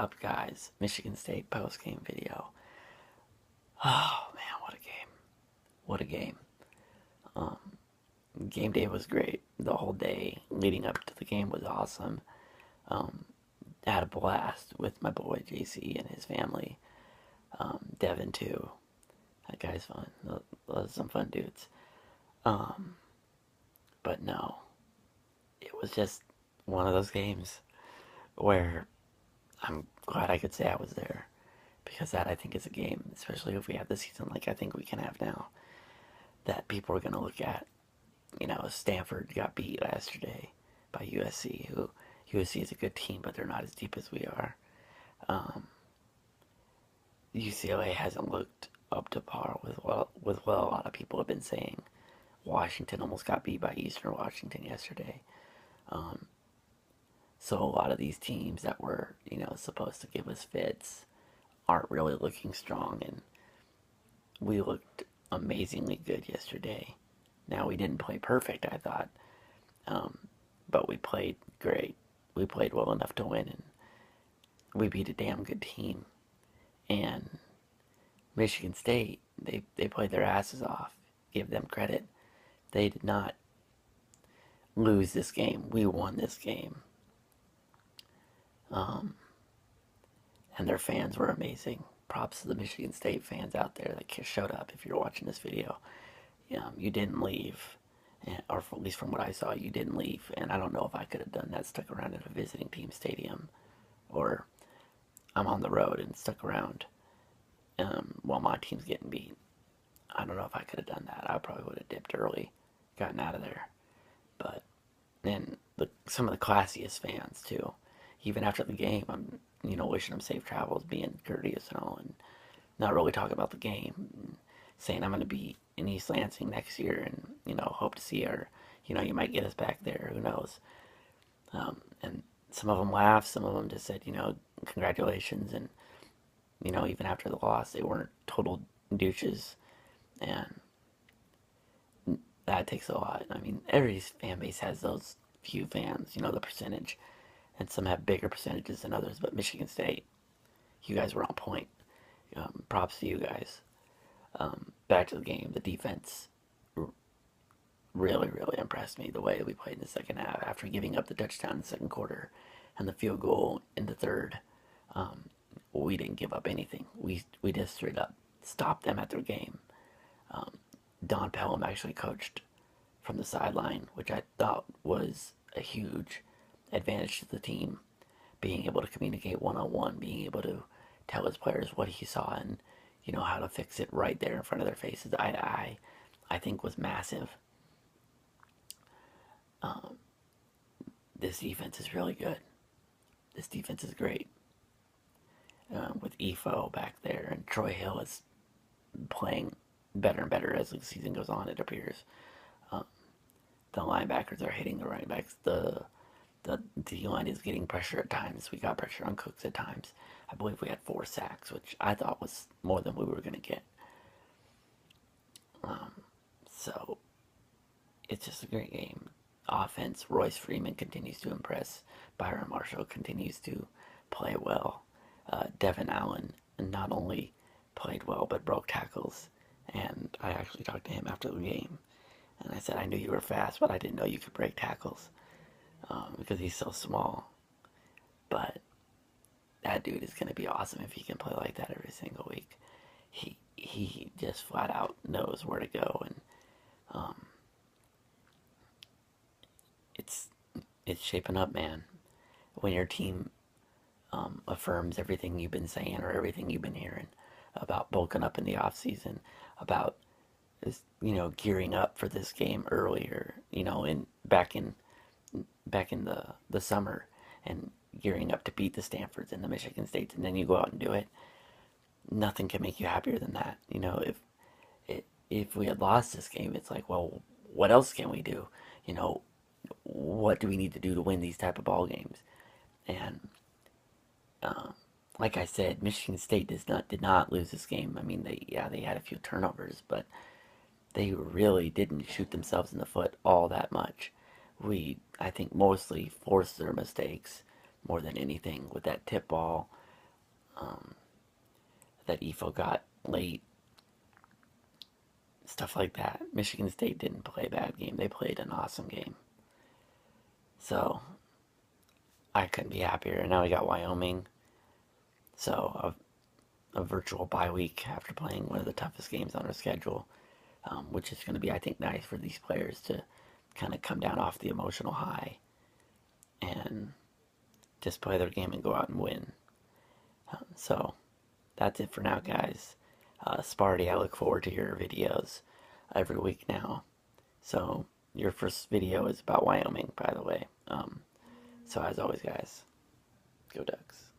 up, guys? Michigan State post-game video. Oh, man, what a game. What a game. Um, Game day was great. The whole day leading up to the game was awesome. Um, had a blast with my boy JC and his family. Devin, too. That guy's fun. Those are some fun dudes. Um, but no, it was just one of those games where I'm glad I could say I was there. Because that, I think, is a game, especially if we have the season like I think we can have now, that people are going to look at. Stanford got beat yesterday by USC, who USC is a good team, but they're not as deep as we are. Um, UCLA hasn't looked up to par with what a lot of people have been saying. Washington almost got beat by Eastern Washington yesterday. Um, so a lot of these teams that were, supposed to give us fits aren't really looking strong, and we looked amazingly good yesterday. Now, we didn't play perfect, I thought, um, but we played great. We played well enough to win, and we beat a damn good team. And Michigan State, they played their asses off. Give them credit. They did not lose this game. We won this game. Um, and their fans were amazing. Props to the Michigan State fans out there that showed up. If you're watching this video, you didn't leave, or at least from what I saw, you didn't leave. And I don't know if I could have done that, stuck around at a visiting team stadium, or I'm on the road and stuck around while my team's getting beat. I don't know if I could have done that. I probably would have dipped early, gotten out of there. But then some of the classiest fans too. Even after the game, I'm wishing them safe travels, being courteous and all, and not really talking about the game. Saying I'm going to be in East Lansing next year, and hope to see her. You might get us back there. Who knows? And some of them laughed. Some of them just said, congratulations. And even after the loss, they weren't total douches, and that takes a lot. I mean, every fan base has those few fans. The percentage, and some have bigger percentages than others. But Michigan State, you guys were on point. Props to you guys. Back to the game, the defense really, really impressed me the way we played in the second half after giving up the touchdown in the second quarter and the field goal in the third. We didn't give up anything. We just straight up stopped them at their game. Don Pelham actually coached from the sideline, which I thought was a huge advantage to the team, being able to communicate one-on-one, being able to tell his players what he saw and how to fix it right there in front of their faces, eye to eye, I think was massive. Um, this defense is really good. This defense is great. With Efo back there, and Troy Hill is playing better and better as the season goes on, it appears. Um, the linebackers are hitting the running backs. The D-line is getting pressure at times. We got pressure on Cooks at times. I believe we had 4 sacks, which I thought was more than we were going to get. So, it's just a great game. Offense, Royce Freeman continues to impress. Byron Marshall continues to play well. Devin Allen not only played well, but broke tackles. And I actually talked to him after the game. And I said, I knew you were fast, but I didn't know you could break tackles. Because he's so small. But that dude is going to be awesome if he can play like that every single week. He just flat out knows where to go, and it's shaping up, man. When your team affirms everything you've been saying or everything you've been hearing about bulking up in the off season, about gearing up for this game earlier, in back in the summer, and gearing up to beat the Stanfords and the Michigan States, and then you go out and do it. Nothing can make you happier than that. If we had lost this game, it's like, well, what else can we do? What do we need to do to win these type of ball games? And like I said, Michigan State did not lose this game. I mean, they had a few turnovers, but they really didn't shoot themselves in the foot all that much. I think, mostly forced their mistakes more than anything with that tip ball. that EFO got late, stuff like that. Michigan State didn't play a bad game. They played an awesome game. So I couldn't be happier. And now we got Wyoming. So a virtual bye week after playing one of the toughest games on our schedule, which is going to be, I think, nice for these players to kind of come down off the emotional high and just play their game and go out and win. So that's it for now, guys. Sparty, I look forward to your videos every week now. So your first video is about Wyoming, by the way. So as always, guys, go Ducks.